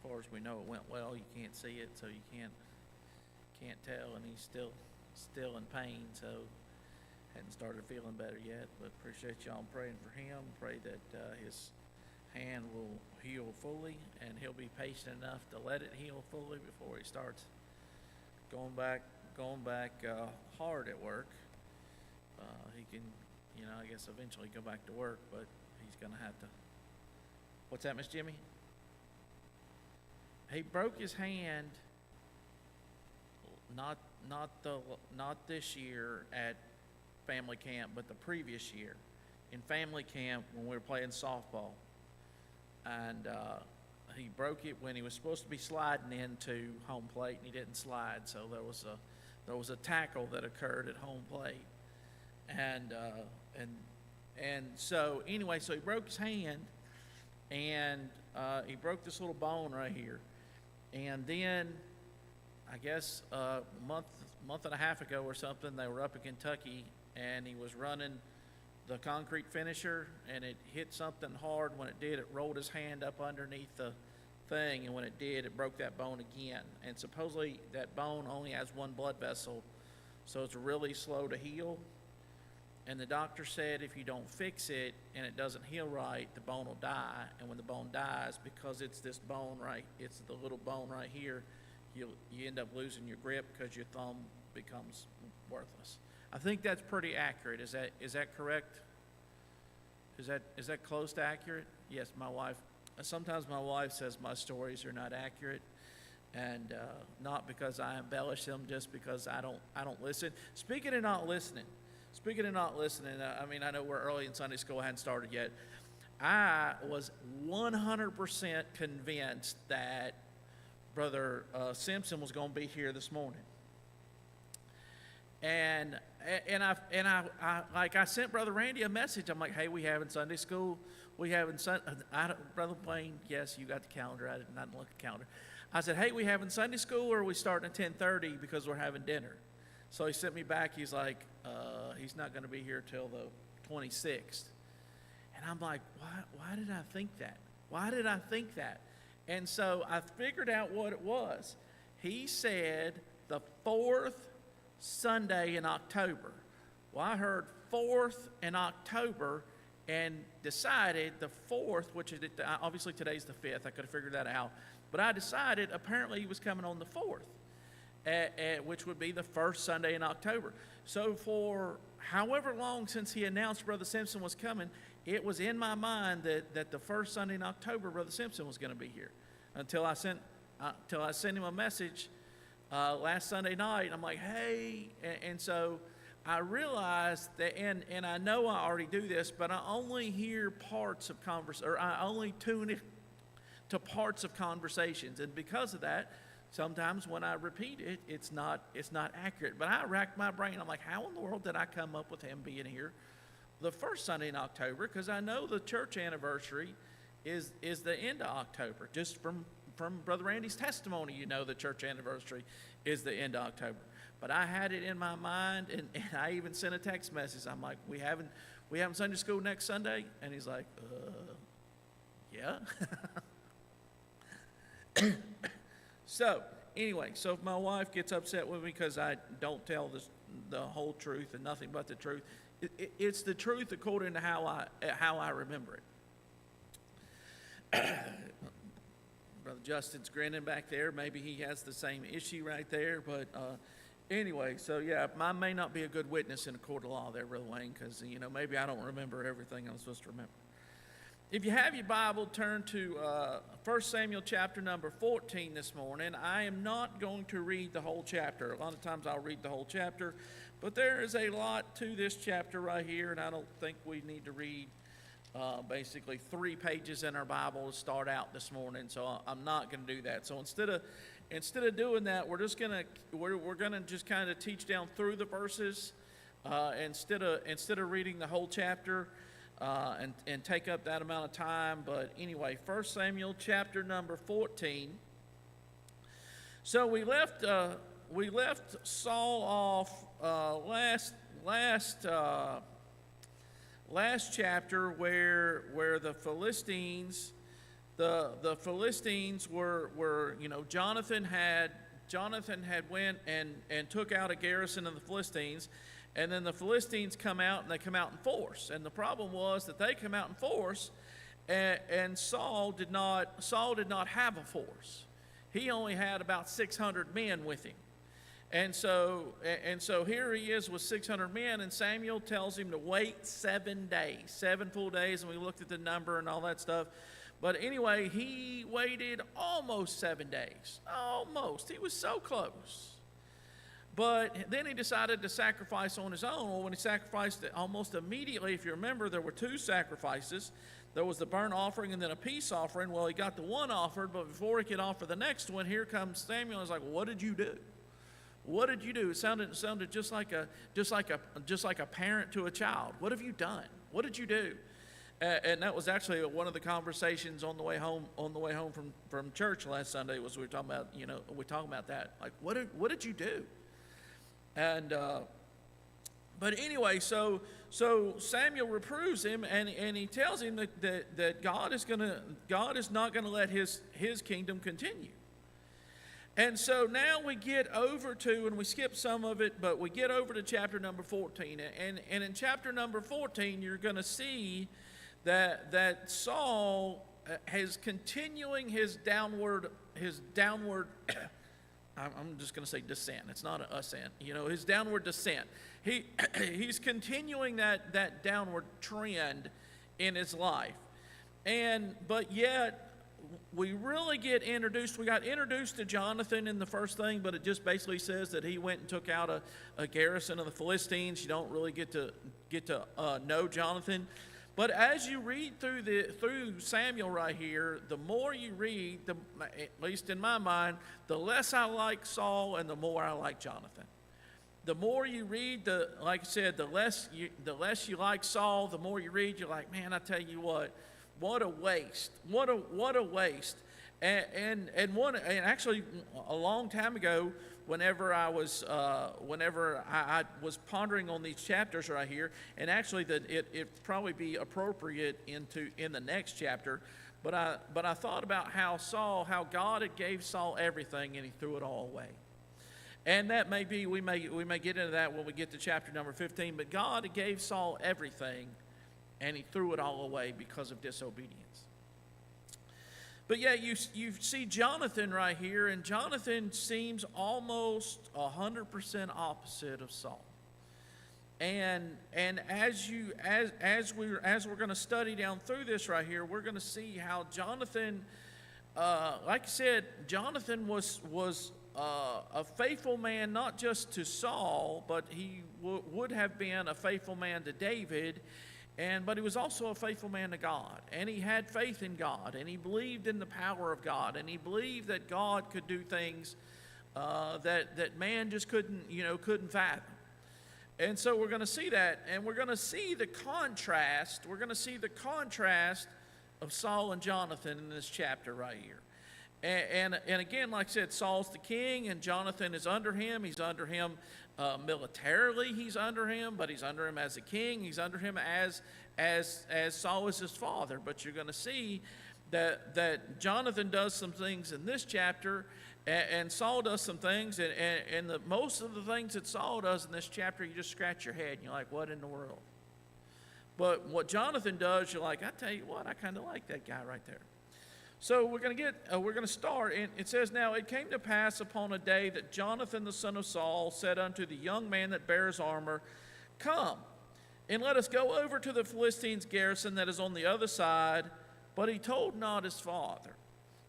far as we know, it went well. You can't see it, so you can't tell, and he's still in pain, so hadn't started feeling better yet. But appreciate y'all praying for him. Pray that his hand will heal fully, and he'll be patient enough to let it heal fully before he starts going back hard at work. He can, I guess eventually go back to work, but he's gonna have to. What's that, Miss Jimmy? He broke his hand. Not this year at family camp, but the previous year in family camp when we were playing softball, and he broke it when he was supposed to be sliding into home plate, and he didn't slide, so there was a tackle that occurred at home plate, and so anyway, so he broke his hand, and he broke this little bone right here, and then I guess a month and a half ago or something, they were up in Kentucky, and he was running the concrete finisher, and it hit something hard. When it did, it rolled his hand up underneath the thing, and when it did, it broke that bone again. And supposedly that bone only has one blood vessel, so it's really slow to heal. And the doctor said if you don't fix it and it doesn't heal right, the bone will die. And when the bone dies, because it's this bone it's the little bone right here, you end up losing your grip because your thumb becomes worthless. I think that's pretty accurate. Is that correct? Is that close to accurate? Yes, my wife. Sometimes my wife says my stories are not accurate, and not because I embellish them, just because I don't listen. Speaking of not listening, I know we're early in Sunday school, I hadn't started yet. I was 100% convinced that Brother Simpson was going to be here this morning, and I sent Brother Randy a message. I'm like, hey, we having Sunday school. Brother Wayne, yes, you got the calendar. I didn't look at the calendar. I said, hey, we having Sunday school, or are we starting at 10:30 because we're having dinner? So he sent me back. He's like, he's not going to be here till the 26th. And I'm like, why did I think that? Why did I think that? And so I figured out what it was. He said the 4th Sunday in October. Well, I heard 4th in October and decided the 4th, which is obviously today's the 5th. I could have figured that out. But I decided apparently he was coming on the 4th, which would be the first Sunday in October. So for however long since he announced Brother Simpson was coming, it was in my mind that the first Sunday in October, Brother Simpson was going to be here, until I sent him a message last Sunday night. I'm like, hey, and so I realized that, and I know I already do this, but I only hear parts of or I only tune in to parts of conversations, and because of that, sometimes when I repeat it, it's not accurate. But I racked my brain. I'm like, how in the world did I come up with him being here the first Sunday in October? Because I know the church anniversary is the end of October. Just from Brother Randy's testimony, the church anniversary is the end of October. But I had it in my mind, and I even sent a text message. I'm like, we having Sunday school next Sunday? And he's like, yeah. So anyway, so if my wife gets upset with me because I don't tell the whole truth and nothing but the truth, it's the truth according to how I remember it. Brother Justin's grinning back there. Maybe he has the same issue right there. But anyway, so yeah, mine may not be a good witness in a court of law there, Brother Wayne, because maybe I don't remember everything I'm supposed to remember. If you have your Bible, turn to 1 Samuel chapter number 14 this morning. I am not going to read the whole chapter. A lot of times I'll read the whole chapter, but there is a lot to this chapter right here, and I don't think we need to read basically 3 pages in our Bible to start out this morning, so I'm not going to do that. So instead of doing that, we're gonna just kind of teach down through the verses instead of reading the whole chapter. And take up that amount of time. But anyway, 1 Samuel chapter number 14. So we left Saul off last chapter where the Philistines the Philistines were Jonathan had went and took out a garrison of the Philistines, and then the Philistines come out and they come out in force. And the problem was that they come out in force, and Saul did not have a force. He only had about 600 men with him. And so here he is with 600 men, and Samuel tells him to wait 7 days, 7 full days, and we looked at the number and all that stuff. But anyway, he waited almost 7 days. Almost. He was so close. But then he decided to sacrifice on his own. Well, when he sacrificed, almost immediately, if you remember, there were 2 sacrifices. There was the burnt offering and then a peace offering. Well, he got the one offered, but before he could offer the next one, here comes Samuel. He's like, well, what did you do? What did you do? It sounded just like a parent to a child. What have you done? What did you do? And that was actually one of the conversations on the way home from church last Sunday. Was we were talking about that. Like, what did you do? And but anyway, so Samuel reproves him, and he tells him that God is not gonna let his kingdom continue. And so now we get over to, and we skip some of it, but we get over to chapter number 14. And in chapter number 14, you're going to see that Saul is continuing his downward I'm just going to say descent. It's not an ascent. His downward descent. He's continuing that downward trend in his life. But yet, we really get introduced. We got introduced to Jonathan in the first thing, but it just basically says that he went and took out a garrison of the Philistines. You don't really get to know Jonathan. But as you read through Samuel right here, the more you read, at least in my mind, the less I like Saul and the more I like Jonathan. The more you read, like I said, the less you like Saul, the more you read, you're like, man, I tell you what a waste! What a waste! And actually, a long time ago, whenever I was pondering on these chapters right here, and actually that it probably be appropriate in the next chapter, but I thought about how God had gave Saul everything and he threw it all away. And that may be, we may get into that when we get to chapter number 15, but God gave Saul everything and he threw it all away because of disobedience. But yeah, you see Jonathan right here, and Jonathan seems almost 100% opposite of Saul. And as we're going to study down through this right here, we're going to see how Jonathan, like I said, Jonathan was a faithful man not just to Saul, but he would have been a faithful man to David. But he was also a faithful man to God, and he had faith in God, and he believed in the power of God, and he believed that God could do things that man just couldn't fathom. And so we're going to see that, and we're going to see the contrast. We're going to see the contrast of Saul and Jonathan in this chapter right here. And again, like I said, Saul's the king, and Jonathan is under him. He's under him militarily. He's under him, but he's under him as a king. He's under him as Saul is his father. But you're going to see that Jonathan does some things in this chapter, and Saul does some things, and most of the things that Saul does in this chapter, you just scratch your head, and you're like, what in the world? But what Jonathan does, you're like, I tell you what, I kind of like that guy right there. So we're going to start, and it says, now it came to pass upon a day that Jonathan the son of Saul said unto the young man that bears armor, come, and let us go over to the Philistines' garrison that is on the other side. But he told not his father.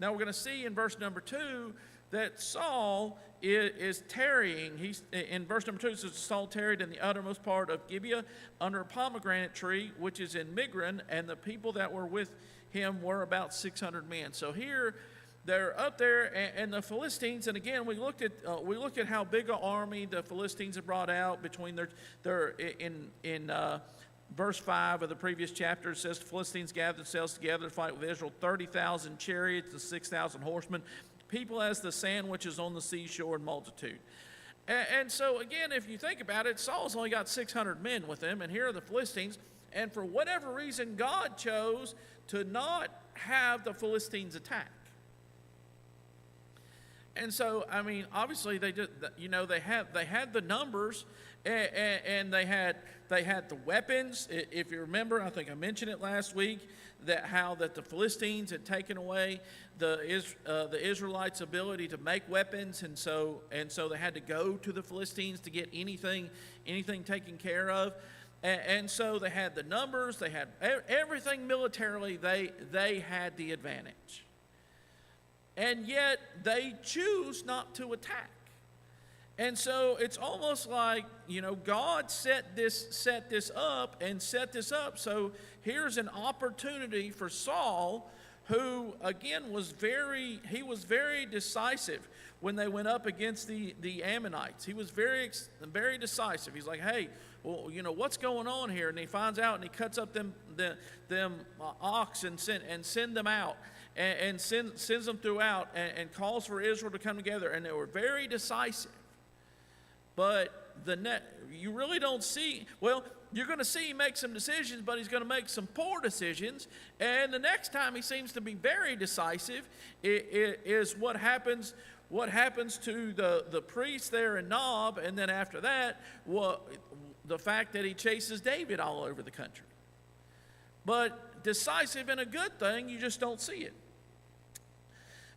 Now we're going to see in verse number 2 that Saul is tarrying. In verse number 2 it says, Saul tarried in the uttermost part of Gibeah under a pomegranate tree, which is in Migron, and the people that were with him were about 600 men. So here they're up there, and the Philistines. And again, we looked at how big an army the Philistines had brought out between in verse 5 of the previous chapter. It says the Philistines gathered themselves together to fight with Israel, 30,000 chariots and 6,000 horsemen, people as the sand which is on the seashore in multitude. And so again, if you think about it, Saul's only got 600 men with him, and here are the Philistines. And for whatever reason, God chose to not have the Philistines attack. And so, I mean, obviously they did, they had the numbers, and they had the weapons. If you remember, I think I mentioned it last week, that the Philistines had taken away the Israelites' ability to make weapons, and so they had to go to the Philistines to get anything taken care of. And so they had the numbers, they had everything militarily. They had the advantage. And yet they choose not to attack. And so it's almost like, God set this up. So here's an opportunity for Saul, who again was very decisive when they went up against the Ammonites. He was very decisive. He's like, hey, well, what's going on here? And he finds out, and he cuts up them ox and send them out. And sends them throughout, and calls for Israel to come together. And they were very decisive. But you really don't see, you're going to see him make some decisions, but he's going to make some poor decisions. And the next time he seems to be very decisive is what happens to the priest there in Nob. And then after that, the fact that he chases David all over the country. But decisive and a good thing, you just don't see it.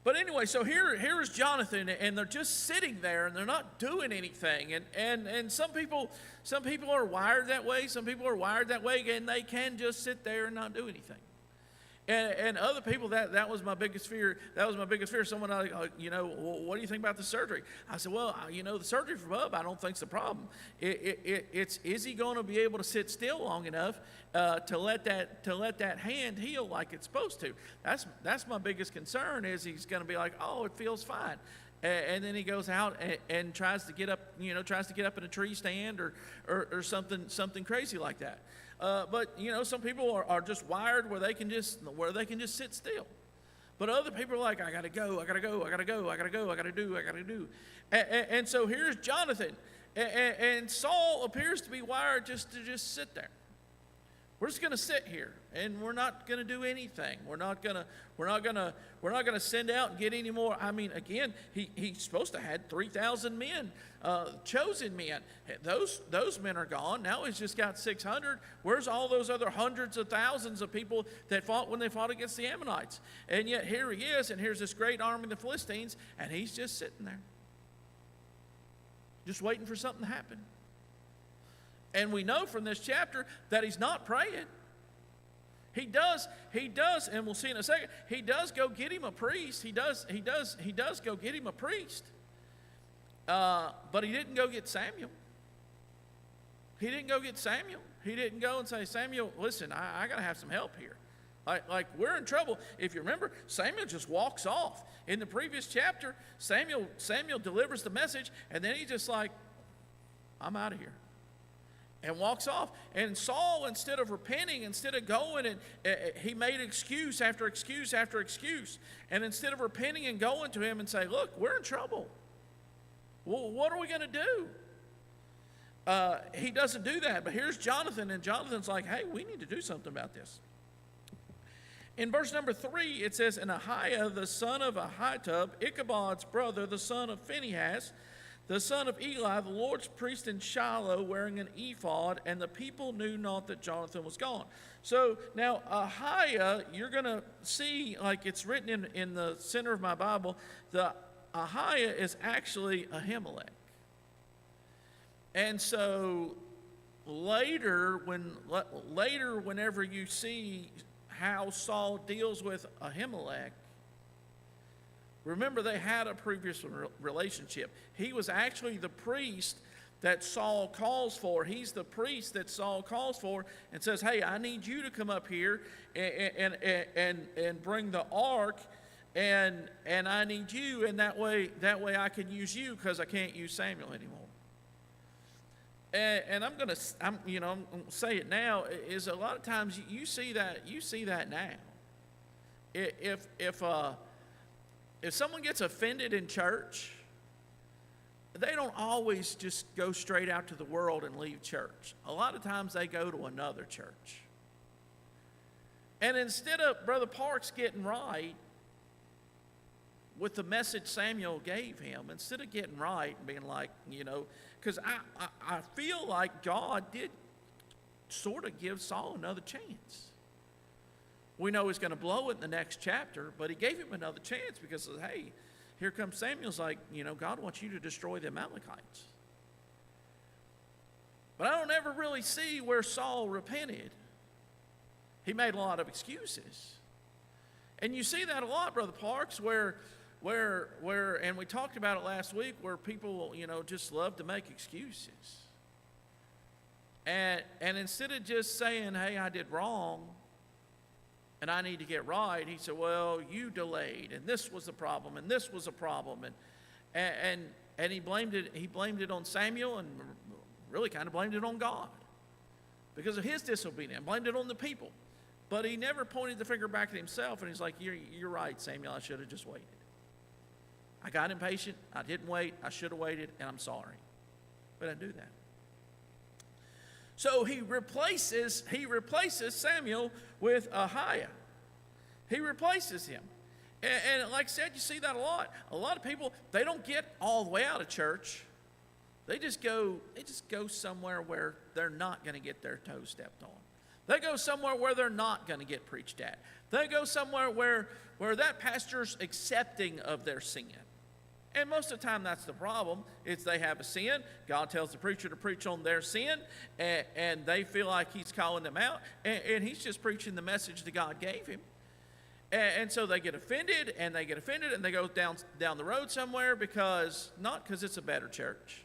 But anyway, so here's Jonathan, and they're just sitting there, and they're not doing anything. And some people are wired that way. Some people are wired that way, and they can just sit there and not do anything. And other people, that was my biggest fear. That was my biggest fear. Someone, what do you think about the surgery? I said, the surgery for Bub, I don't think's the problem. Is he going to be able to sit still long enough to let that hand heal like it's supposed to? That's my biggest concern. Is he's going to be like, oh, it feels fine. And then he goes out and tries to get up in a tree stand or something crazy like that. But some people are just wired where they can just sit still. But other people are like, I gotta go, I gotta do. And so here's Jonathan, and Saul appears to be wired just to sit there. We're just going to sit here, and we're not going to do anything. We're not going to send out and get any more. I mean, again, he's supposed to have had 3,000 men, chosen men. Those men are gone. Now he's just got 600. Where's all those other hundreds of thousands of people that fought when they fought against the Ammonites? And yet here he is, and here's this great army of the Philistines, and he's just sitting there, just waiting for something to happen. And we know from this chapter that he's not praying. He does, and we'll see in a second, he does go get him a priest. He does go get him a priest. But he didn't go get Samuel. He didn't go and say, Samuel, listen, I got to have some help here. Like we're in trouble. If you remember, Samuel just walks off. In the previous chapter, Samuel delivers the message, and then he's just like, I'm out of here. And walks off. And Saul, instead of repenting, instead of going, and he made excuse after excuse after excuse. And instead of repenting and going to him and say, look, we're in trouble. Well, what are we going to do? He doesn't do that. But here's Jonathan, and Jonathan's like, hey, we need to do something about this. In verse number 3, it says, And Ahiah, the son of Ahitub, Ichabod's brother, the son of Phinehas, the son of Eli, the Lord's priest in Shiloh, wearing an ephod, and the people knew not that Jonathan was gone. So now Ahiah, you're going to see, like it's written in the center of my Bible, the Ahiah is actually Ahimelech. And so later, whenever you see how Saul deals with Ahimelech, remember, they had a previous relationship. He was actually the priest that Saul calls for. He's the priest that Saul calls for and says, hey, I need you to come up here and bring the ark, and I need you, and that way I can use you because I can't use Samuel anymore. And I'm gonna say it now, is a lot of times you see that now. If someone gets offended in church, they don't always just go straight out to the world and leave church. A lot of times they go to another church. And instead of Brother Parks getting right with the message Samuel gave him, instead of getting right and being like, because I feel like God did sort of give Saul another chance. We know he's going to blow it in the next chapter, but he gave him another chance because, hey, here comes Samuel's like, God wants you to destroy the Amalekites. But I don't ever really see where Saul repented. He made a lot of excuses. And you see that a lot, Brother Parks, where, and we talked about it last week, where people, just love to make excuses. And instead of just saying, hey, I did wrong, and I need to get right, he said, well, you delayed, and this was a problem, and this was a problem. And he blamed it on Samuel, and really kind of blamed it on God because of his disobedience, blamed it on the people. But he never pointed the finger back at himself, and he's like, you're right, Samuel, I should have just waited. I got impatient, I didn't wait, I should have waited, and I'm sorry. But I do that. So he replaces Samuel with Ahiah. He replaces him. And like I said, you see that a lot. A lot of people, they don't get all the way out of church. They just go somewhere where they're not going to get their toes stepped on. They go somewhere where they're not going to get preached at. They go somewhere where that pastor's accepting of their sin. And most of the time that's the problem. It's they have a sin. God tells the preacher to preach on their sin, and they feel like he's calling them out, and he's just preaching the message that God gave him. And so they get offended, and they go down the road somewhere not because it's a better church.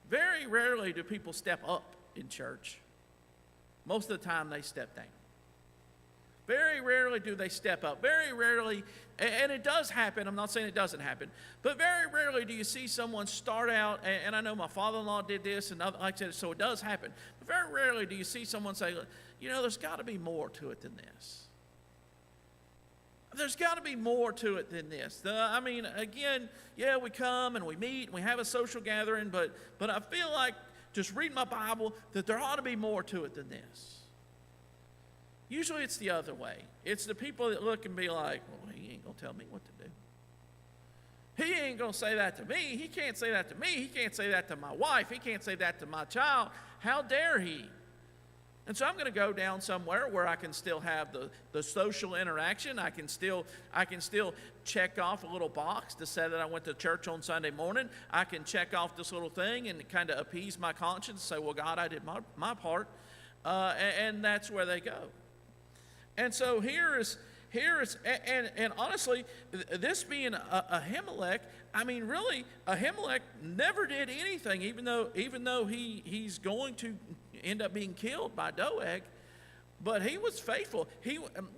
Very rarely do people step up in church. Most of the time they step down. Very rarely do they step up. Very rarely, and it does happen, I'm not saying it doesn't happen, but very rarely do you see someone start out, and I know my father-in-law did this, and like I said, so it does happen. But very rarely do you see someone say, there's got to be more to it than this. There's got to be more to it than this. Again, we come and we meet and we have a social gathering, but I feel like just reading my Bible that there ought to be more to it than this. Usually it's the other way. It's the people that look and be like, well, he ain't going to tell me what to do. He ain't going to say that to me. He can't say that to me. He can't say that to my wife. He can't say that to my child. How dare he? And so I'm going to go down somewhere where I can still have the social interaction. I can still check off a little box to say that I went to church on Sunday morning. I can check off this little thing and kind of appease my conscience, say, well, God, I did my part. And that's where they go. And so here is, and honestly, this being Ahimelech, really, Ahimelech never did anything, even though he's going to end up being killed by Doeg, but he was faithful.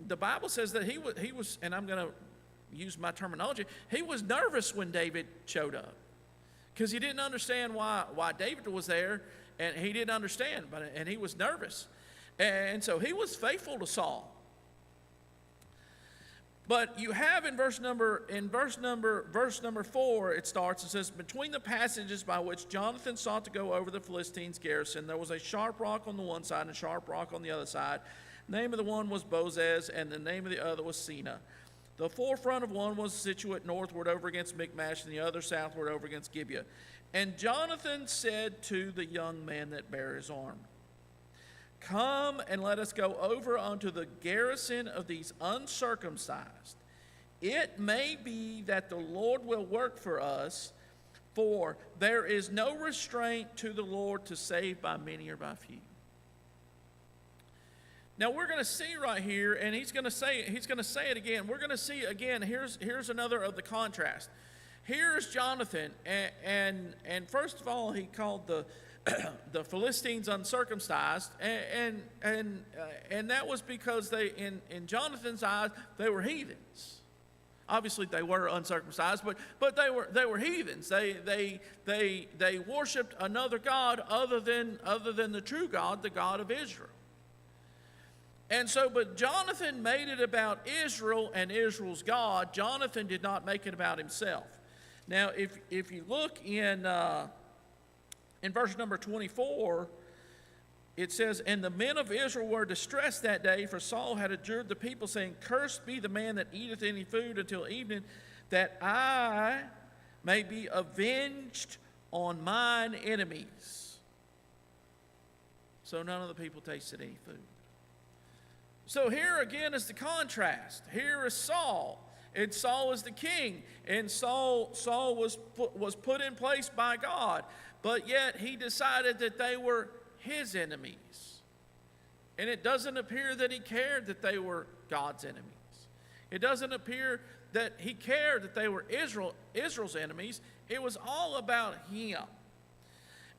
The Bible says that he was, and I'm going to use my terminology, he was nervous when David showed up, because he didn't understand why David was there, and he didn't understand, and he was nervous, and so he was faithful to Saul. But you have in verse number 4, it starts, it says, between the passages by which Jonathan sought to go over the Philistines' garrison, there was a sharp rock on the one side and a sharp rock on the other side. The name of the one was Bozez, and the name of the other was Sina. The forefront of one was situate northward over against Michmash, and the other southward over against Gibeah. And Jonathan said to the young man that bare his arm, come and let us go over unto the garrison of these uncircumcised. It may be that the Lord will work for us, for there is no restraint to the Lord to save by many or by few. Now we're going to see right here, and he's going to say it again. We're going to see again. Here's another of the contrast. Here's Jonathan, and first of all, he called the Philistines uncircumcised, and that was because they, in Jonathan's eyes, they were heathens. Obviously, they were uncircumcised, but they were heathens. They worshipped another god other than the true God, the God of Israel. And so, but Jonathan made it about Israel and Israel's God. Jonathan did not make it about himself. Now, if you look in verse number 24, it says, and the men of Israel were distressed that day, for Saul had adjured the people, saying, cursed be the man that eateth any food until evening, that I may be avenged on mine enemies. So none of the people tasted any food. So here again is the contrast. Here is Saul, and Saul is the king, and Saul was put in place by God, but yet he decided that they were his enemies. And it doesn't appear that he cared that they were God's enemies. It doesn't appear that he cared that they were Israel's enemies. It was all about him.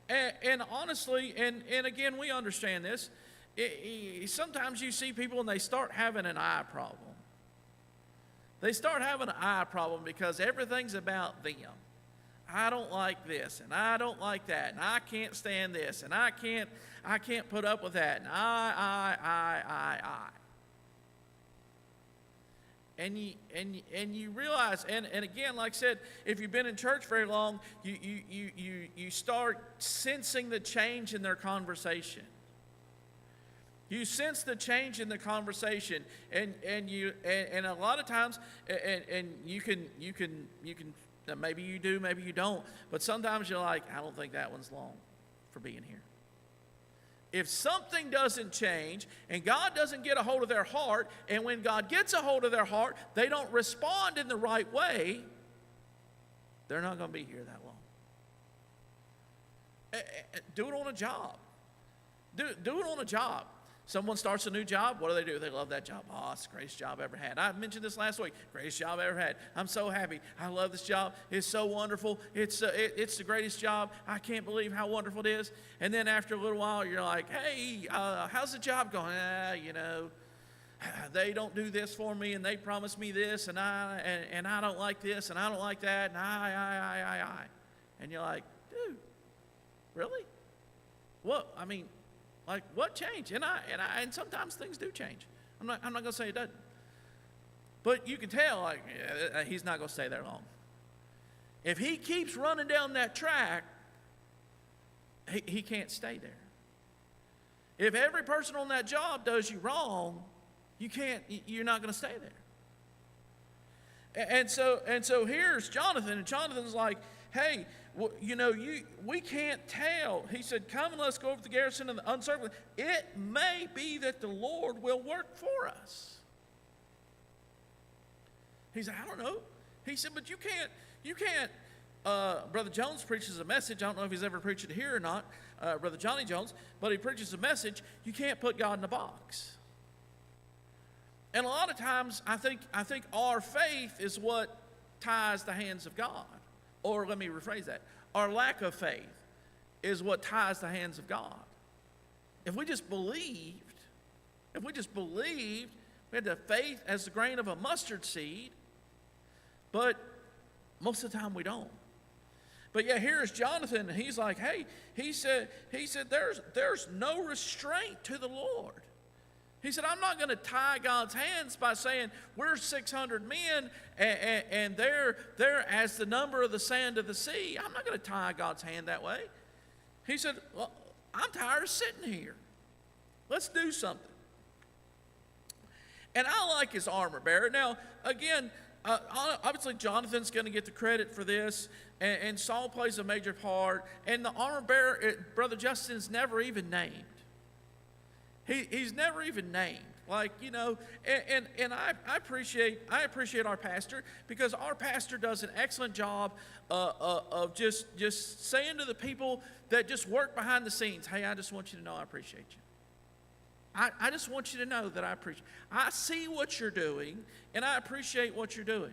And honestly, and again, we understand this. Sometimes you see people and they start having an eye problem. They start having an eye problem because everything's about them. I don't like this, and I don't like that, and I can't stand this, and I can't put up with that, and I. And you realize, and again, like I said, if you've been in church very long, you start sensing the change in their conversation. You sense the change in the conversation, and a lot of times, and you can maybe you do, maybe you don't, but sometimes you're like, I don't think that one's long for being here. If something doesn't change and God doesn't get a hold of their heart, and when God gets a hold of their heart, they don't respond in the right way, they're not going to be here that long. Do it on a job. Do it on a job. Someone starts a new job, what do? They love that job. Oh, it's the greatest job I ever had. I mentioned this last week. Greatest job I ever had. I'm so happy. I love this job. It's so wonderful. It's the greatest job. I can't believe how wonderful it is. And then after a little while, you're like, hey, how's the job going? They don't do this for me, and they promise me this, and I don't like this, and I don't like that, and I. And you're like, dude, really? What? I mean, like, what changed? And sometimes things do change. I'm not going to say it doesn't. But you can tell, like, he's not going to stay there long. If he keeps running down that track, he can't stay there. If every person on that job does you wrong, you're not going to stay there. And so here's Jonathan, and Jonathan's like, hey, we can't tell. He said, come and let's go over the garrison and the uncertain. It may be that the Lord will work for us. He said, I don't know. He said, but you can't. Brother Jones preaches a message. I don't know if he's ever preached it here or not, Brother Johnny Jones, but he preaches a message. You can't put God in a box. And a lot of times, I think our faith is what ties the hands of God. Or let me rephrase that. Our lack of faith is what ties the hands of God. If we just believed, we had the faith as the grain of a mustard seed, but most of the time we don't. But yeah, here's Jonathan, and he's like, hey, he said, there's no restraint to the Lord. He said, I'm not going to tie God's hands by saying we're 600 men and they're as the number of the sand of the sea. I'm not going to tie God's hand that way. He said, well, I'm tired of sitting here. Let's do something. And I like his armor bearer. Now, again, obviously Jonathan's going to get the credit for this, and Saul plays a major part. And the armor bearer, Brother Justin's never even named. He's never even named. Like, and I appreciate our pastor, because our pastor does an excellent job of just saying to the people that just work behind the scenes, hey, I just want you to know I appreciate you. I just want you to know that I appreciate. I see what you're doing, and I appreciate what you're doing.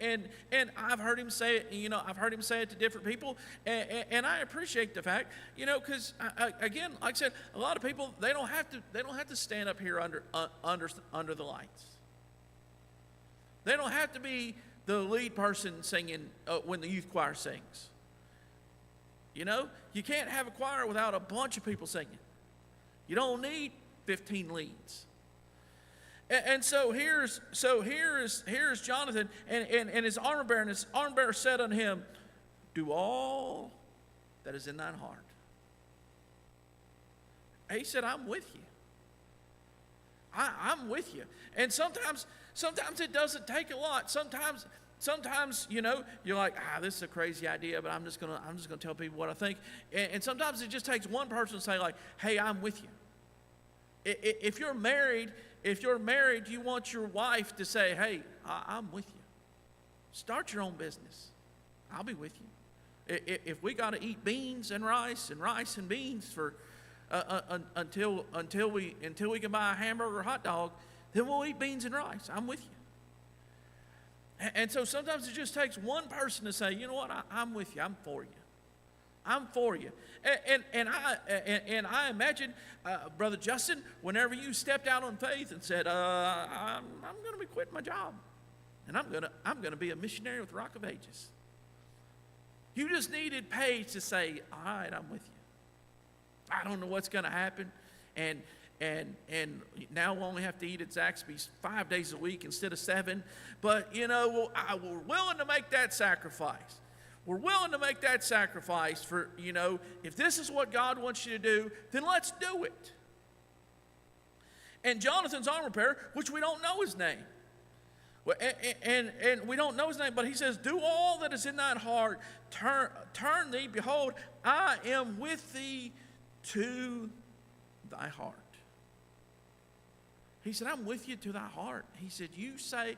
And I've heard him say it. I've heard him say it to different people, and I appreciate the fact. Because again, like I said, a lot of people they don't have to stand up here under the lights. They don't have to be the lead person singing when the youth choir sings. You can't have a choir without a bunch of people singing. You don't need 15 leads. And so here is Jonathan and his armor bearer, and his armor bearer said unto him, do all that is in thine heart. He said, I'm with you. I'm with you. And sometimes it doesn't take a lot. Sometimes, you know, you're like, this is a crazy idea, but I'm just gonna tell people what I think. And sometimes it just takes one person to say, like, hey, I'm with you. If you're married, you want your wife to say, hey, I'm with you. Start your own business. I'll be with you. If we got to eat beans and rice and beans for until we can buy a hamburger or hot dog, then we'll eat beans and rice. I'm with you. And so sometimes it just takes one person to say, you know what, I'm with you. I'm for you. I'm for you. And I imagine, Brother Justin, whenever you stepped out on faith and said, I'm going to be quitting my job, and I'm going to be a missionary with Rock of Ages. You just needed Paige to say, all right, I'm with you. I don't know what's going to happen. And now we'll only have to eat at Zaxby's 5 days a week instead of 7. But, you know, we're willing to make that sacrifice. We're willing to make that sacrifice for, you know, if this is what God wants you to do, then let's do it. And Jonathan's armor bearer, which we don't know his name. And we don't know his name, but he says, do all that is in thine heart, turn thee, behold, I am with thee to thy heart. He said, I'm with you to thy heart. He said, you say,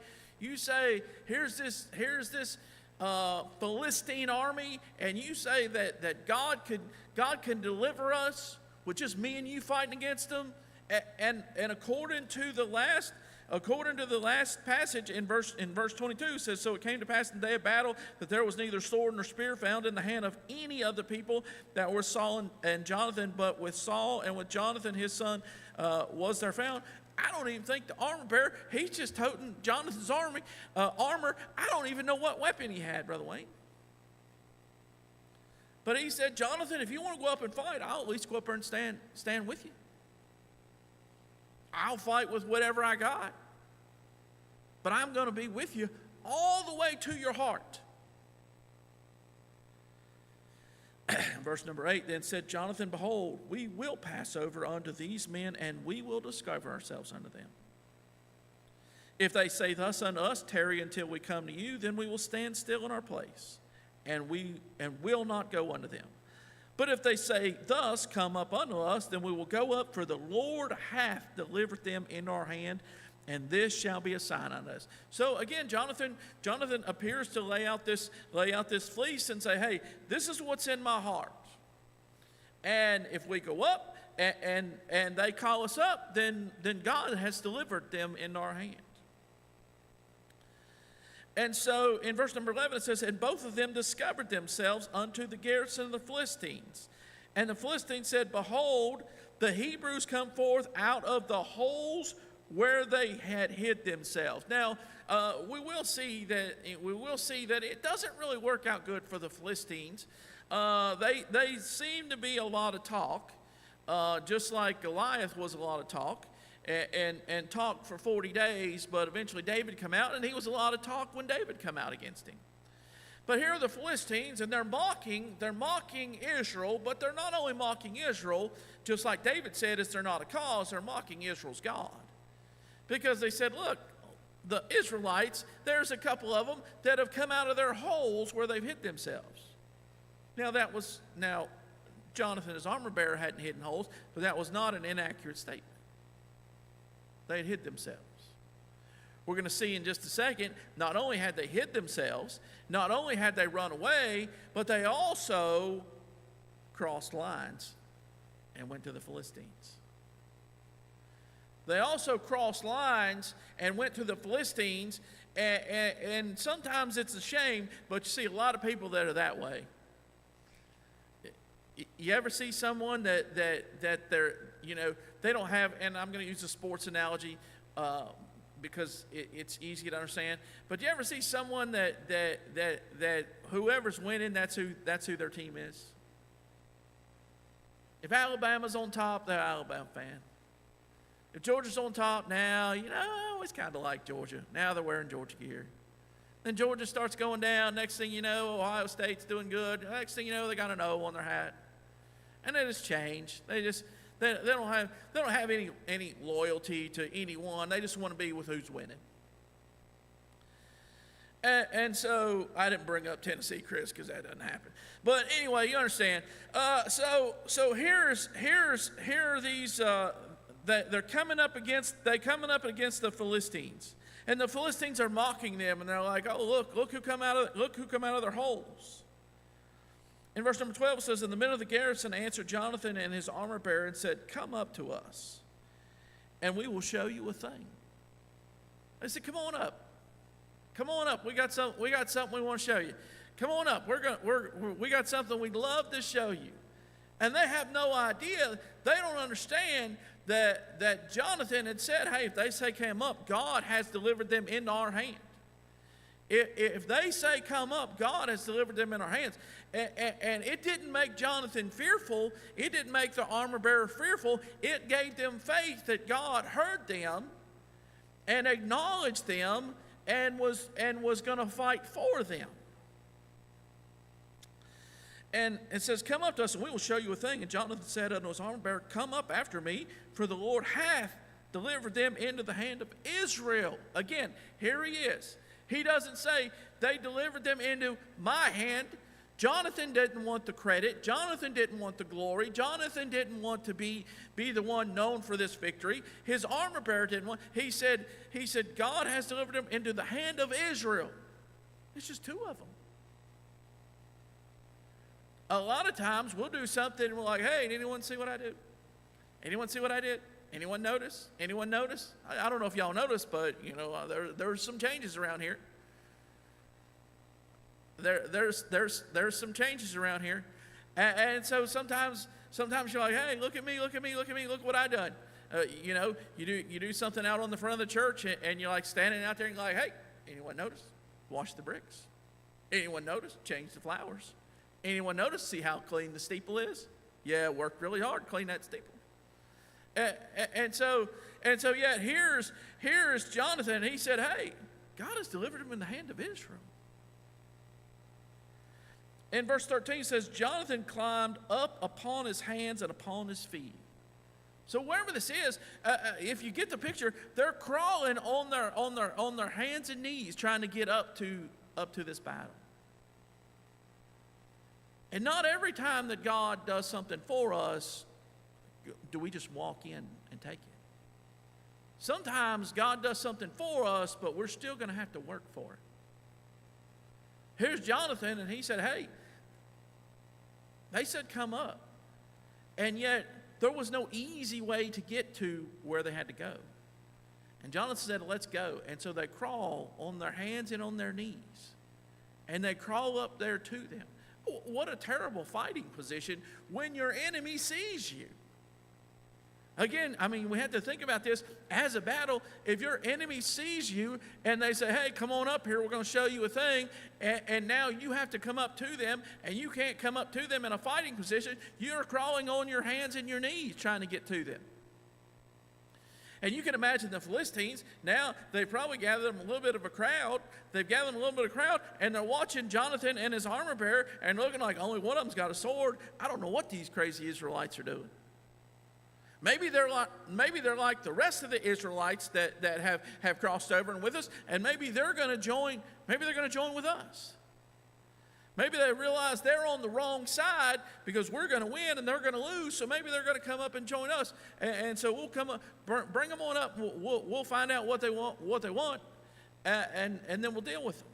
here's this Philistine army, and you say that God can deliver us with just me and you fighting against them, and according to the last passage in verse 22, it says, so it came to pass in the day of battle that there was neither sword nor spear found in the hand of any of the people that were Saul and Jonathan, but with Saul and with Jonathan his son was there found. I don't even think the armor bearer, he's just toting Jonathan's armor. I don't even know what weapon he had, Brother Wayne. But he said, Jonathan, if you want to go up and fight, I'll at least go up there and stand with you. I'll fight with whatever I got. But I'm going to be with you all the way to your heart. Verse number 8, then said Jonathan, behold, we will pass over unto these men, and we will discover ourselves unto them. If they say thus unto us, tarry until we come to you, then we will stand still in our place, and will not go unto them. But if they say thus, come up unto us, then we will go up, for the Lord hath delivered them in our hand, and this shall be a sign unto us. So again, Jonathan appears to lay out this fleece and say, hey, this is what's in my heart. And if we go up and they call us up, then God has delivered them in our hand. And so in verse number 11 it says, and both of them discovered themselves unto the garrison of the Philistines. And the Philistines said, behold, the Hebrews come forth out of the holes where they had hid themselves. Now, we will see that it doesn't really work out good for the Philistines. They seem to be a lot of talk, just like Goliath was a lot of talk, and talked for 40 days, but eventually David come out, and he was a lot of talk when David come out against him. But here are the Philistines, and they're mocking Israel, but they're not only mocking Israel, just like David said, they're not a cause, they're mocking Israel's God. Because they said, look, the Israelites, there's a couple of them that have come out of their holes where they've hid themselves. Now, Jonathan, his armor bearer, hadn't hidden holes, but that was not an inaccurate statement. They had hid themselves. We're going to see in just a second, not only had they hid themselves, not only had they run away, but they also crossed lines and went to the Philistines. They also crossed lines and went to the Philistines, and sometimes it's a shame, but you see a lot of people that are that way. You ever see someone that they're, you know, they don't have, and I'm going to use a sports analogy because it's easy to understand, but you ever see someone that whoever's winning, that's who their team is? If Alabama's on top, they're an Alabama fan. If Georgia's on top now, you know, I always kind of like Georgia. Now they're wearing Georgia gear. Then Georgia starts going down. Next thing you know, Ohio State's doing good. Next thing you know, they got an O on their hat. And they just change. They They don't have any loyalty to anyone. They just want to be with who's winning. And so I didn't bring up Tennessee, Chris, because that doesn't happen. But anyway, you understand. So here are these. They're coming up against the Philistines, and the Philistines are mocking them, and they're like, "Oh, look who come out of their holes." In verse number 12 it says, "In the men of the garrison answered Jonathan and his armor bearer and said, 'Come up to us, and we will show you a thing.'" They said, "Come on up. Come on up. We got something we want to show you. Come on up. We got something we'd love to show you." And they have no idea. They don't understand that Jonathan had said, "Hey, if they say come up, God has delivered them into our hand. If they say come up, God has delivered them in our hands." And it didn't make Jonathan fearful. It didn't make the armor bearer fearful. It gave them faith that God heard them and acknowledged them and was going to fight for them. And it says, "Come up to us, and we will show you a thing." And Jonathan said unto his armor bearer, "Come up after me, for the Lord hath delivered them into the hand of Israel." Again, here he is. He doesn't say they delivered them into my hand. Jonathan didn't want the credit. Jonathan didn't want the glory. Jonathan didn't want to be the one known for this victory. His armor bearer didn't want. He said, God has delivered them into the hand of Israel. It's just two of them. A lot of times we'll do something and we're like, "Hey, did anyone see what I did? Anyone see what I did? Anyone notice? Anyone notice?" I don't know if y'all noticed, but there's some changes around here. There's some changes around here, and so sometimes you're like, "Hey, look at me, look what I done." You do something out on the front of the church, and you're like standing out there and you're like, "Hey, anyone notice? Wash the bricks. Anyone notice? Change the flowers. Anyone notice? See how clean the steeple is? Yeah, worked really hard to clean that steeple." And so yeah, here's Jonathan. He said, "Hey, God has delivered him in the hand of Israel." In verse 13 it says, "Jonathan climbed up upon his hands and upon his feet." So wherever this is, if you get the picture, they're crawling on their hands and knees trying to get up to this battle. And not every time that God does something for us do we just walk in and take it. Sometimes God does something for us, but we're still going to have to work for it. Here's Jonathan, and he said, "Hey," they said, "Come up." And yet there was no easy way to get to where they had to go. And Jonathan said, "Let's go." And so they crawl on their hands and on their knees, and they crawl up there to them. What a terrible fighting position when your enemy sees you. Again, we have to think about this as a battle. If your enemy sees you and they say, "Hey, come on up here, we're going to show you a thing," and now you have to come up to them, and you can't come up to them in a fighting position, you're crawling on your hands and your knees trying to get to them. And you can imagine the Philistines, now they've probably gathered them a little bit of a crowd. They've gathered them a little bit of a crowd, and they're watching Jonathan and his armor bearer and looking like only one of them's got a sword. I don't know what these crazy Israelites are doing. Maybe they're like the rest of the Israelites that have crossed over and with us, and maybe they're going to join with us. Maybe they realize they're on the wrong side because we're going to win and they're going to lose, so maybe they're going to come up and join us. And so we'll come up, bring them on up. We'll find out what they want, and then we'll deal with them.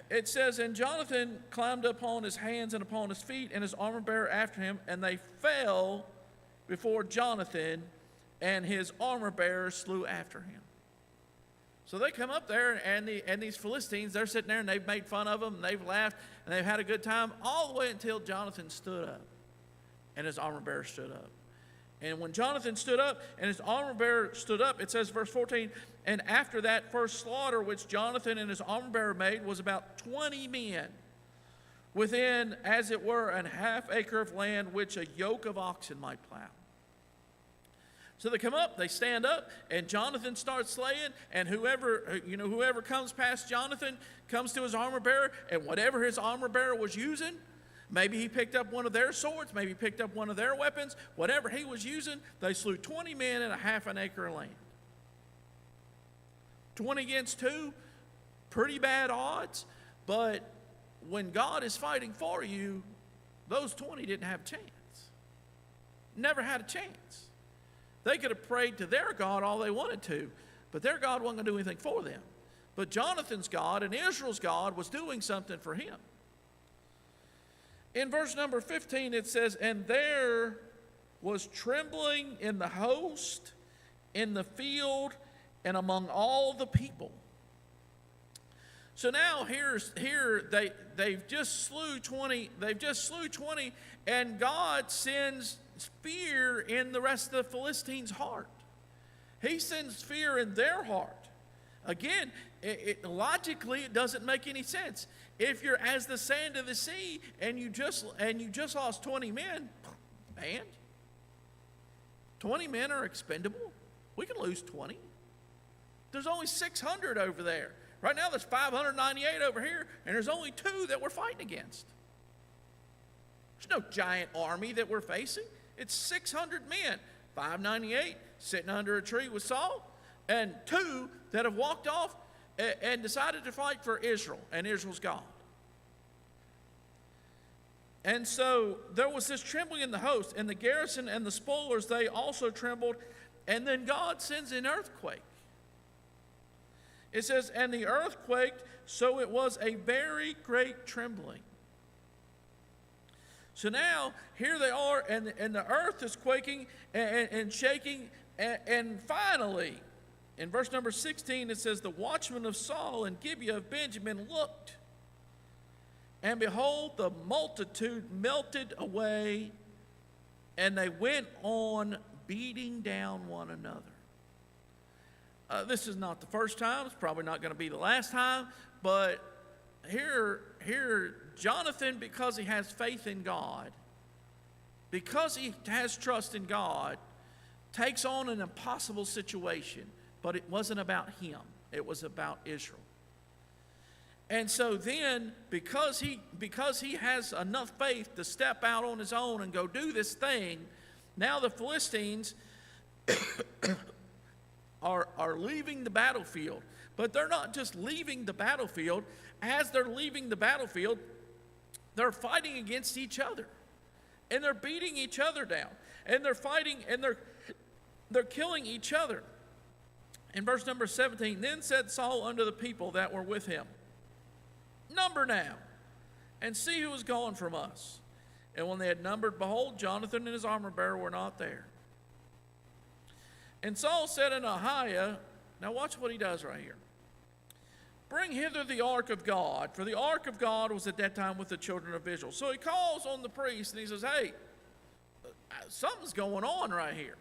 It says, "And Jonathan climbed upon his hands and upon his feet, and his armor bearer after him, and they fell before Jonathan, and his armor bearer slew after him." So they come up there, and these Philistines, they're sitting there, and they've made fun of them, and they've laughed, and they've had a good time, all the way until Jonathan stood up, and his armor bearer stood up. And when Jonathan stood up, and his armor bearer stood up, it says, verse 14, "And after that first slaughter which Jonathan and his armor bearer made was about 20 men, within, as it were, an half acre of land which a yoke of oxen might plow." So they come up, they stand up, and Jonathan starts slaying, and whoever comes past Jonathan comes to his armor bearer, and whatever his armor bearer was using, Maybe he picked up one of their swords. Maybe he picked up one of their weapons. Whatever he was using, they slew 20 men in a half an acre of land. 20 against 2, pretty bad odds. But when God is fighting for you, those 20 didn't have a chance. Never had a chance. They could have prayed to their God all they wanted to, but their God wasn't going to do anything for them. But Jonathan's God and Israel's God was doing something for him. In verse number 15 it says, and there was trembling in the host, in the field, and among all the people. So now they've just slew 20, and God sends fear in the rest of the Philistines' heart. He sends fear in their heart. Again, logically it doesn't make any sense. If you're as the sand of the sea and you just lost 20 men, man, 20 men are expendable. We can lose 20. There's only 600 over there. Right now there's 598 over here, and there's only 2 that we're fighting against. There's no giant army that we're facing. It's 600 men, 598 sitting under a tree with Saul, and 2 that have walked off and decided to fight for Israel and Israel's God. And so there was this trembling in the host, and the garrison and the spoilers, they also trembled, and then God sends an earthquake. It says, and the earth quaked, so it was a very great trembling. So now, here they are, and the earth is quaking and shaking, and finally, in verse number 16, it says, the watchmen of Saul and Gibeah of Benjamin looked, and behold, the multitude melted away, and they went on beating down one another. This is not the first time. It's probably not going to be the last time. But here, Jonathan, because he has faith in God, because he has trust in God, takes on an impossible situation. But it wasn't about him. It was about Israel. And so then, because he has enough faith to step out on his own and go do this thing, now the Philistines are leaving the battlefield. But they're not just leaving the battlefield. As they're leaving the battlefield, they're fighting against each other. And they're beating each other down. And they're fighting, and they're killing each other. In verse number 17, then said Saul unto the people that were with him, number now, and see who is gone from us. And when they had numbered, behold, Jonathan and his armor-bearer were not there. And Saul said unto Ahiah, now watch what he does right here. Bring hither the ark of God, for the ark of God was at that time with the children of Israel. So he calls on the priest and he says, hey, something's going on right here.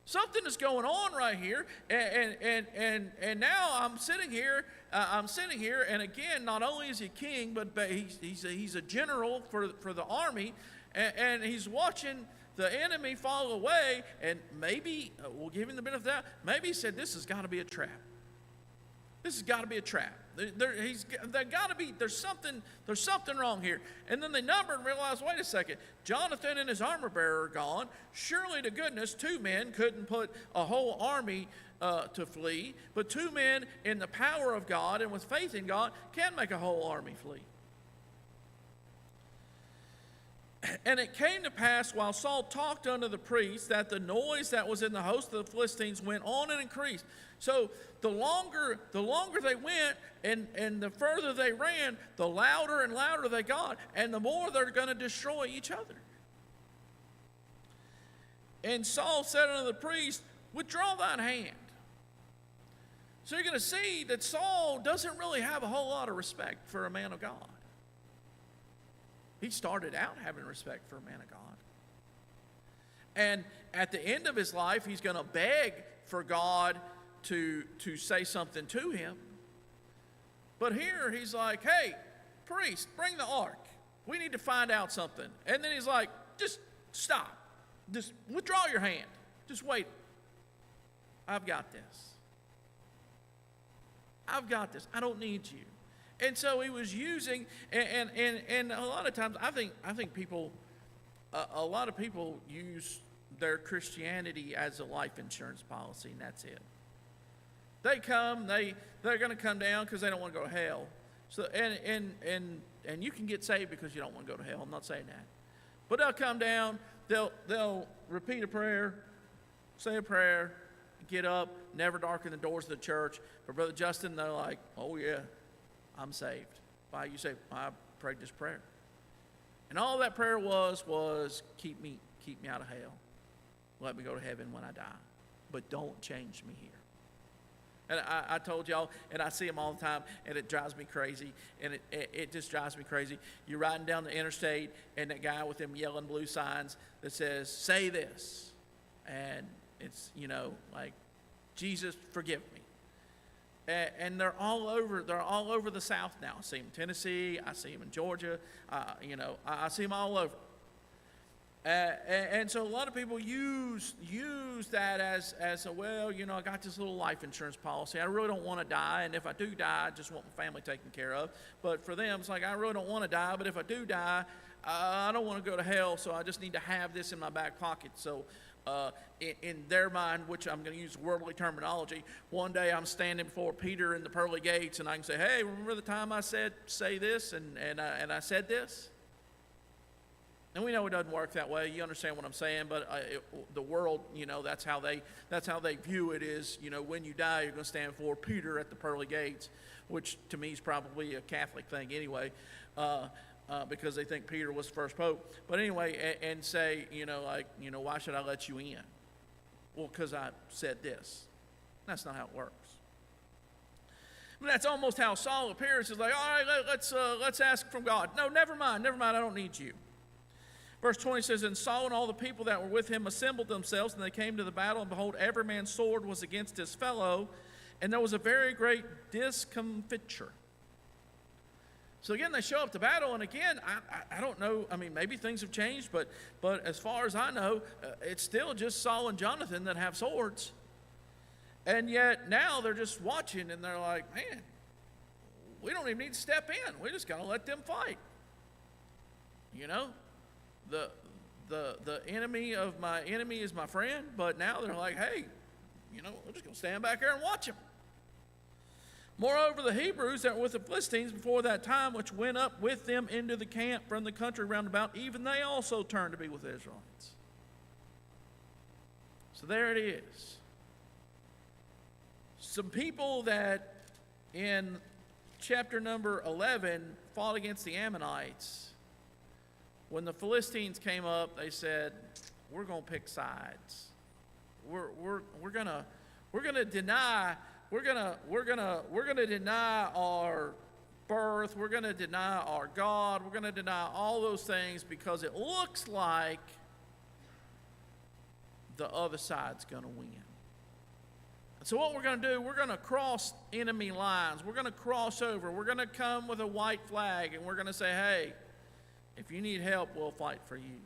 Something is going on right here, and now I'm sitting here, and again, not only is he king, but he's a general for the army, and he's watching the enemy fall away, and maybe, we'll give him the benefit of the doubt, maybe he said, this has got to be a trap. This has got to be a trap. There's something wrong here. And then they number and realize, wait a second, Jonathan and his armor bearer are gone. Surely to goodness, 2 men couldn't put a whole army to flee, but 2 men in the power of God and with faith in God can make a whole army flee. And it came to pass while Saul talked unto the priests that the noise that was in the host of the Philistines went on and increased. So the longer they went and the further they ran, the louder and louder they got, and the more they're going to destroy each other. And Saul said unto the priest, withdraw thine hand. So you're going to see that Saul doesn't really have a whole lot of respect for a man of God. He started out having respect for a man of God. And at the end of his life, he's going to beg for God to say something to him. But here he's like, hey, priest, bring the ark. We need to find out something. And then he's like, just stop. Just withdraw your hand. Just wait. I've got this. I've got this. I don't need you. And so he was using, and a lot of times, I think people, a lot of people use their Christianity as a life insurance policy, and that's it. They come, they're going to come down because they don't want to go to hell. So and you can get saved because you don't want to go to hell. I'm not saying that, but they'll come down, they'll repeat a prayer, say a prayer, get up, never darken the doors of the church. But Brother Justin, they're like, oh yeah, I'm saved. Why you say I prayed this prayer? And all that prayer was keep me out of hell. Let me go to heaven when I die. But don't change me here. And I told y'all, and I see them all the time, and it drives me crazy. And it just drives me crazy. You're riding down the interstate, and that guy with them yellow and blue signs that says, say this. And it's, like, Jesus, forgive me. And they're all over the South now. I see them in Tennessee. I see them in Georgia. I see them all over. And so a lot of people use that as well, I got this little life insurance policy. I really don't want to die, and if I do die, I just want my family taken care of. But for them, it's like, I really don't want to die, but if I do die, I don't want to go to hell, so I just need to have this in my back pocket. So in their mind, which I'm going to use worldly terminology, one day I'm standing before Peter in the pearly gates, and I can say, hey, remember the time I said, say this, and I said this? And we know it doesn't work that way. You understand what I'm saying? But the world, that's how they view it is, when you die, you're going to stand before Peter at the pearly gates, which to me is probably a Catholic thing anyway, because they think Peter was the first pope. But anyway, and say, why should I let you in? Well, because I said this. That's not how it works. But that's almost how Saul appears. It's like, all right, let's ask from God. No, never mind, I don't need you. Verse 20 says, and Saul and all the people that were with him assembled themselves, and they came to the battle, and behold, every man's sword was against his fellow, and there was a very great discomfiture. So again, they show up to battle, and again, I don't know, maybe things have changed, but as far as I know, it's still just Saul and Jonathan that have swords. And yet now they're just watching, and they're like, man, we don't even need to step in. We just got to let them fight. The enemy of my enemy is my friend, but now they're like, hey, we're just going to stand back there and watch him. Moreover, the Hebrews that were with the Philistines before that time, which went up with them into the camp from the country round about, even they also turned to be with the Israelites. So there it is. Some people that in chapter number 11 fought against the Ammonites. When the Philistines came up, they said, we're going to pick sides. We're going to deny our birth. We're going to deny our God. We're going to deny all those things because it looks like the other side's going to win. And so what we're going to do, we're going to cross enemy lines. We're going to cross over. We're going to come with a white flag, and we're going to say, hey, if you need help, we'll fight for you.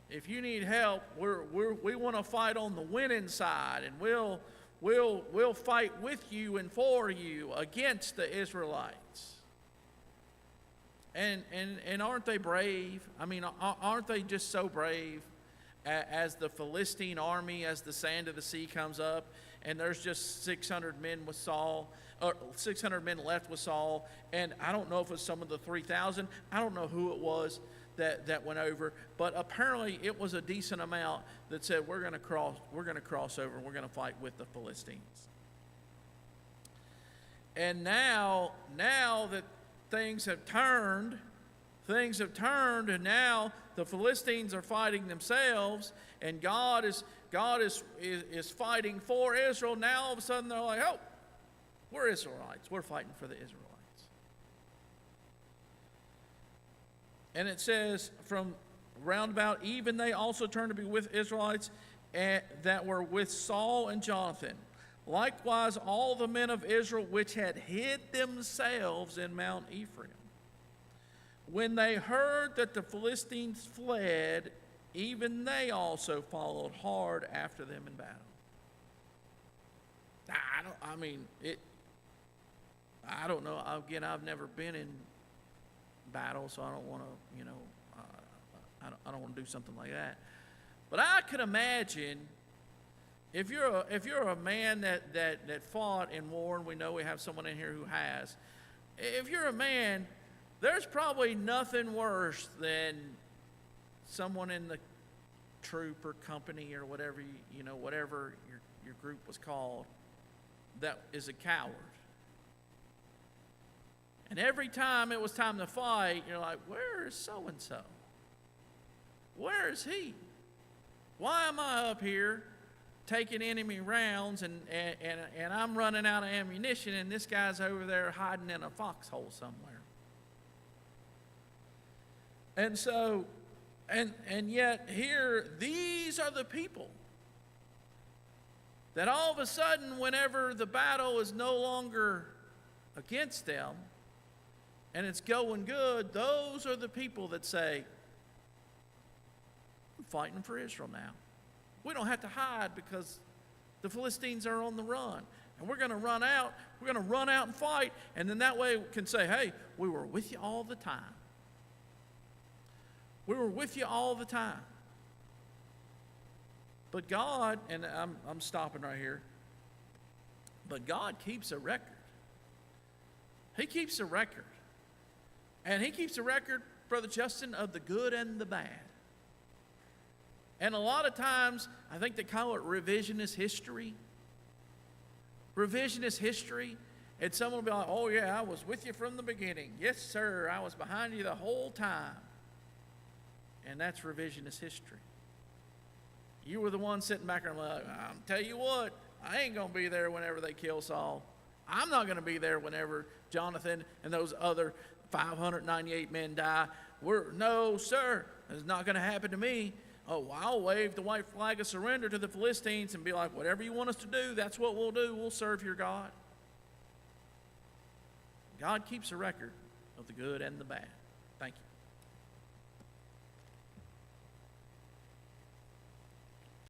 If you need help, we want to fight on the winning side, and we'll fight with you and for you against the Israelites. And aren't they brave? Aren't they just so brave? As the Philistine army, as the sand of the sea comes up, and there's just 600 men with Saul, or 600 men left with Saul, and I don't know if it was some of the 3,000. I don't know who it was that went over, but apparently it was a decent amount that said we're going to cross over, and we're going to fight with the Philistines. And now that things have turned, and now the Philistines are fighting themselves, and God is fighting for Israel. Now all of a sudden they're like, oh, we're Israelites. We're fighting for the Israelites. And it says from roundabout, even they also turned to be with Israelites that were with Saul and Jonathan. Likewise, all the men of Israel which had hid themselves in Mount Ephraim. When they heard that the Philistines fled, even they also followed hard after them in battle. I I don't know. Again, I've never been in battle, so I don't want to, I don't want to do something like that. But I could imagine if you're a man that fought in war, and we know we have someone in here who has. If you're a man, there's probably nothing worse than someone in the troop or company or whatever whatever your group was called, that is a coward. And every time it was time to fight, you're like, where is so-and-so? Where is he? Why am I up here taking enemy rounds and I'm running out of ammunition and this guy's over there hiding in a foxhole somewhere? And so, and yet here, these are the people that all of a sudden, whenever the battle is no longer against them and it's going good, those are the people that say, I'm fighting for Israel now. We don't have to hide because the Philistines are on the run. And we're going to run out. We're going to run out and fight. And then that way we can say, hey, we were with you all the time. We were with you all the time. But God, and I'm stopping right here, but God keeps a record. He keeps a record. And He keeps a record, Brother Justin, of the good and the bad. And a lot of times, I think they call it revisionist history. Revisionist history. And someone will be like, oh yeah, I was with you from the beginning. Yes, sir, I was behind you the whole time. And that's revisionist history. You were the one sitting back there and like, I'll tell you what, I ain't going to be there whenever they kill Saul. I'm not going to be there whenever Jonathan and those other 598 men die. No, sir, it's not going to happen to me. Oh, I'll wave the white flag of surrender to the Philistines and be like, whatever you want us to do, that's what we'll do. We'll serve your God. God keeps a record of the good and the bad. Thank you.